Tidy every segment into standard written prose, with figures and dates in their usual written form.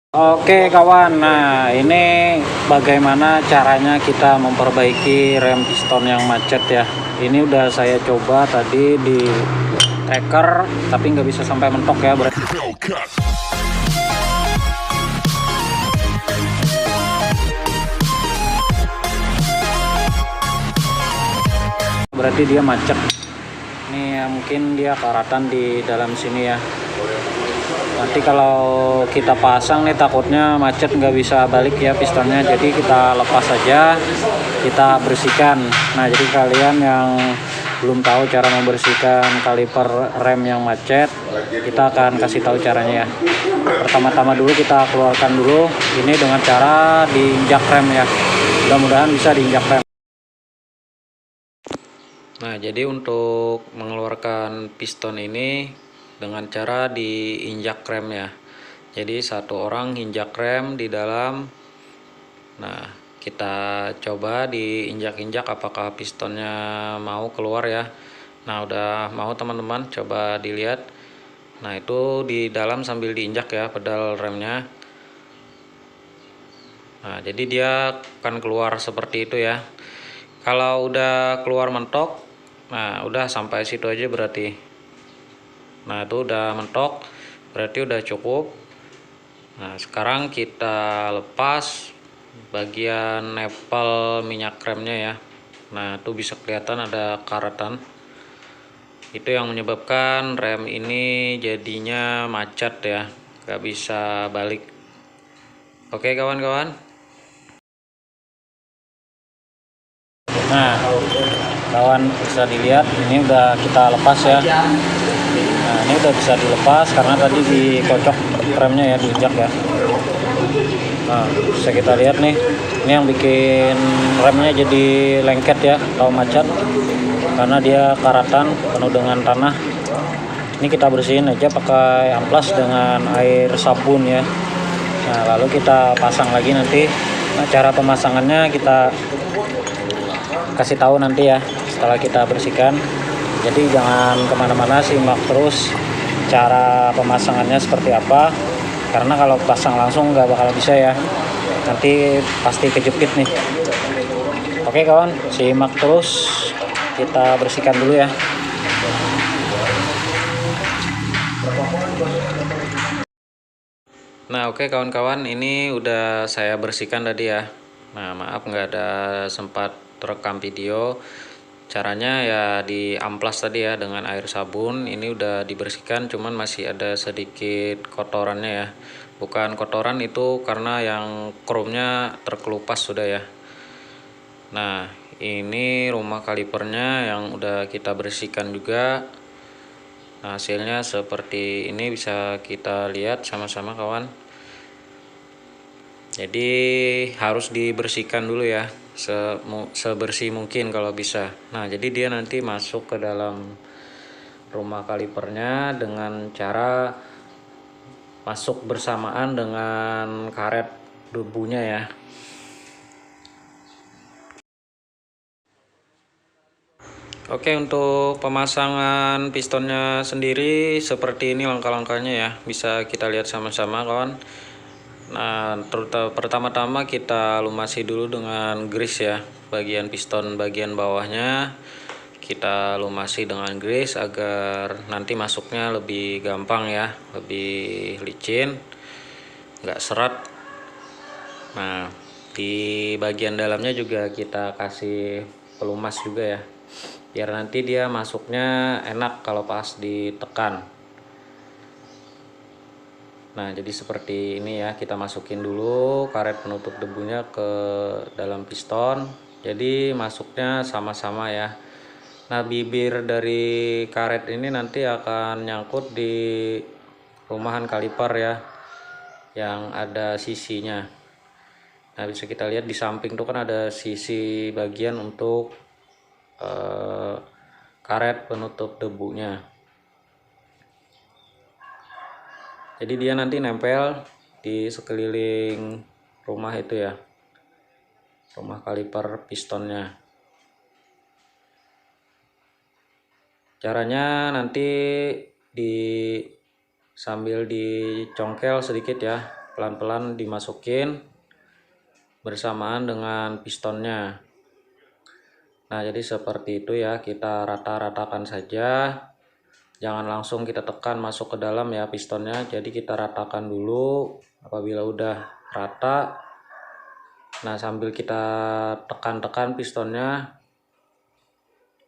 Oke kawan, nah ini bagaimana caranya kita memperbaiki rem piston yang macet ya. Ini udah saya coba tadi di tracker, tapi nggak bisa sampai mentok ya. Berarti dia macet. Ini ya, mungkin dia karatan di dalam sini ya. Nanti kalau kita pasang nih takutnya macet, nggak bisa balik ya pistonnya, jadi kita lepas saja, kita bersihkan. Nah jadi kalian yang belum tahu cara membersihkan kaliper rem yang macet, kita akan kasih tahu caranya ya. Pertama-tama dulu kita keluarkan dulu ini dengan cara diinjak rem ya, mudah-mudahan bisa diinjak rem. Nah jadi untuk mengeluarkan piston ini dengan cara diinjak rem ya. Jadi satu orang injak rem di dalam. Nah kita coba diinjak-injak apakah pistonnya mau keluar ya. Nah udah mau teman-teman, coba dilihat. Nah itu di dalam sambil diinjak ya pedal remnya. Nah jadi dia akan keluar seperti itu ya. Kalau udah keluar mentok, nah udah sampai situ aja berarti. Nah itu udah mentok, berarti udah cukup. Nah sekarang kita lepas bagian nepal minyak remnya ya. Nah itu bisa kelihatan ada karatan. Itu yang menyebabkan rem ini jadinya macet ya, gak bisa balik. Oke kawan-kawan. Nah kawan bisa dilihat ini udah kita lepas ya. Nah ini udah bisa dilepas karena tadi dikocok remnya ya, diinjak ya. Nah bisa kita lihat nih, ini yang bikin remnya jadi lengket ya kalau macet, karena dia karatan penuh dengan tanah. Ini kita bersihin aja pakai amplas dengan air sabun ya. Nah lalu kita pasang lagi nanti. Nah cara pemasangannya kita kasih tahu nanti ya setelah kita bersihkan. Jadi jangan kemana-mana, simak terus cara pemasangannya seperti apa, karena kalau pasang langsung nggak bakal bisa ya, nanti pasti kejepit nih. Oke kawan, simak terus, kita bersihkan dulu ya. Nah oke kawan-kawan, ini udah saya bersihkan tadi ya. Nah maaf nggak ada sempat rekam video. Caranya ya di amplas tadi ya dengan air sabun. Ini udah dibersihkan, cuman masih ada sedikit kotorannya ya. Bukan kotoran, itu karena yang chrome-nya terkelupas sudah ya. Nah ini rumah kalipernya yang udah kita bersihkan juga. Nah hasilnya seperti ini, bisa kita lihat sama-sama kawan. Jadi harus dibersihkan dulu ya, sebersih mungkin kalau bisa. Nah jadi dia nanti masuk ke dalam rumah kalipernya dengan cara masuk bersamaan dengan karet debunya ya. Oke, untuk pemasangan pistonnya sendiri seperti ini langkah-langkahnya ya, bisa kita lihat sama-sama kawan. Nah pertama-tama kita lumasi dulu dengan grease ya, bagian piston bagian bawahnya kita lumasi dengan grease agar nanti masuknya lebih gampang ya, lebih licin, nggak seret. Nah di bagian dalamnya juga kita kasih pelumas juga ya, biar nanti dia masuknya enak kalau pas ditekan. Nah jadi seperti ini ya, kita masukin dulu karet penutup debunya ke dalam piston, jadi masuknya sama-sama ya. Nah bibir dari karet ini nanti akan nyangkut di rumahan kaliper ya, yang ada sisinya. Nah bisa kita lihat di samping tuh kan ada sisi bagian untuk karet penutup debunya. Jadi dia nanti nempel di sekeliling rumah itu ya, rumah kaliper pistonnya. Caranya nanti sambil dicongkel sedikit ya, pelan-pelan dimasukin bersamaan dengan pistonnya. Nah, jadi seperti itu ya, kita rata-ratakan saja. Jangan langsung kita tekan masuk ke dalam ya pistonnya. Jadi kita ratakan dulu. Apabila udah rata, nah sambil kita tekan-tekan pistonnya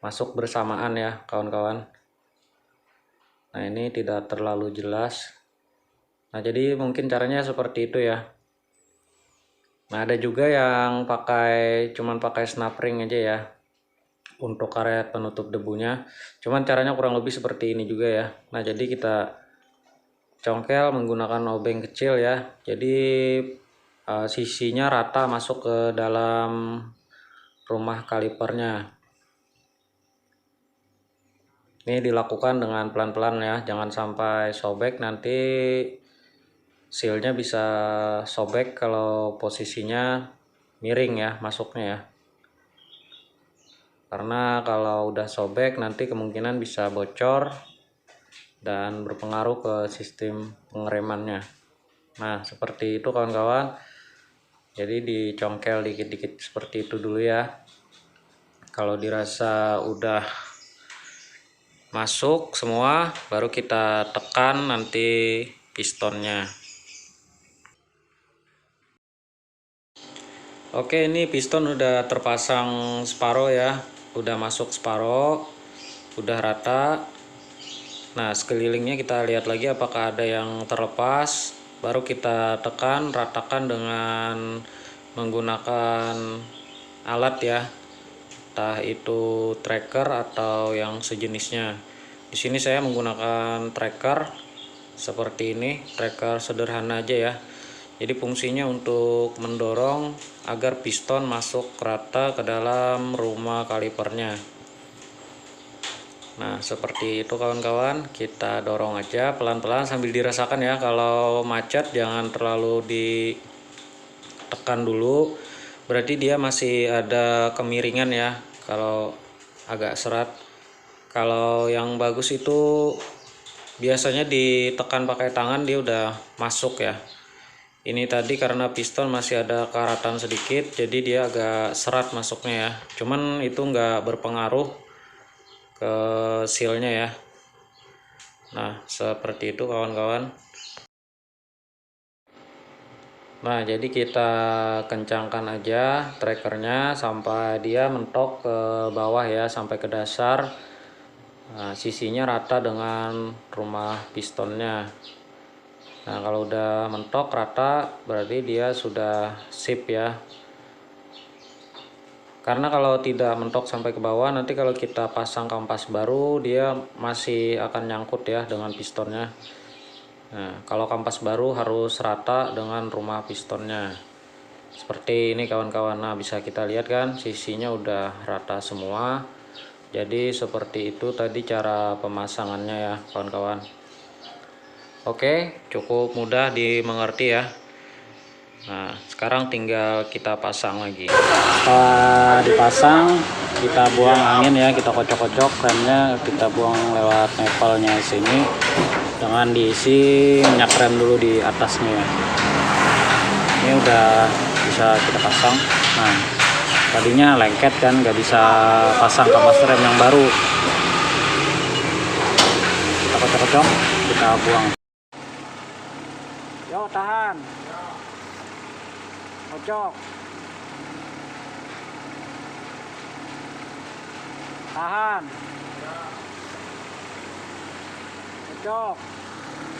masuk bersamaan ya kawan-kawan. Nah, ini tidak terlalu jelas. Nah, jadi mungkin caranya seperti itu ya. Nah, ada juga yang cuman pakai snap ring aja ya untuk karet penutup debunya. Cuman caranya kurang lebih seperti ini juga ya. Nah, jadi kita congkel menggunakan obeng kecil ya. Jadi sisinya rata masuk ke dalam rumah kalipernya. Ini dilakukan dengan pelan-pelan ya, jangan sampai sobek, nanti sealnya bisa sobek kalau posisinya miring ya masuknya ya. Karena kalau udah sobek nanti kemungkinan bisa bocor dan berpengaruh ke sistem pengeremannya. Nah, seperti itu kawan-kawan. Jadi dicongkel dikit-dikit seperti itu dulu ya. Kalau dirasa udah masuk semua, baru kita tekan nanti pistonnya. Oke, ini piston udah terpasang separuh ya, udah masuk separuh, udah rata. Nah, sekelilingnya kita lihat lagi apakah ada yang terlepas, baru kita tekan ratakan dengan menggunakan alat ya, entah itu tracker atau yang sejenisnya. Di sini saya menggunakan tracker seperti ini, tracker sederhana aja ya. Jadi fungsinya untuk mendorong agar piston masuk rata ke dalam rumah kalipernya. Nah, seperti itu kawan-kawan, kita dorong aja pelan-pelan sambil dirasakan ya. Kalau macet jangan terlalu ditekan dulu, berarti dia masih ada kemiringan ya. Kalau agak serat, kalau yang bagus itu biasanya ditekan pakai tangan dia udah masuk ya. Ini tadi karena piston masih ada karatan sedikit, jadi dia agak serat masuknya ya. Cuman itu nggak berpengaruh ke sealnya ya. Nah, seperti itu kawan-kawan. Nah, jadi kita kencangkan aja trackernya sampai dia mentok ke bawah ya, sampai ke dasar. Nah, sisinya rata dengan rumah pistonnya. Nah, kalau udah mentok rata berarti dia sudah sip ya. Karena kalau tidak mentok sampai ke bawah, nanti kalau kita pasang kampas baru dia masih akan nyangkut ya dengan pistonnya. Nah, kalau kampas baru harus rata dengan rumah pistonnya. Seperti ini kawan-kawan. Nah, bisa kita lihat kan sisinya udah rata semua. Jadi seperti itu tadi cara pemasangannya ya kawan-kawan. Oke, cukup mudah dimengerti ya. Nah, sekarang tinggal kita pasang lagi. Setelah dipasang, kita buang angin ya, kita kocok-kocok remnya, kita buang lewat nepalnya sini dengan diisi minyak rem dulu di atasnya ya. Ini udah bisa kita pasang. Nah, tadinya lengket kan, nggak bisa pasang kampas rem yang baru. Kita kocok-kocok, kita buang. Yo, tahan. Kocok. Tahan. Kocok.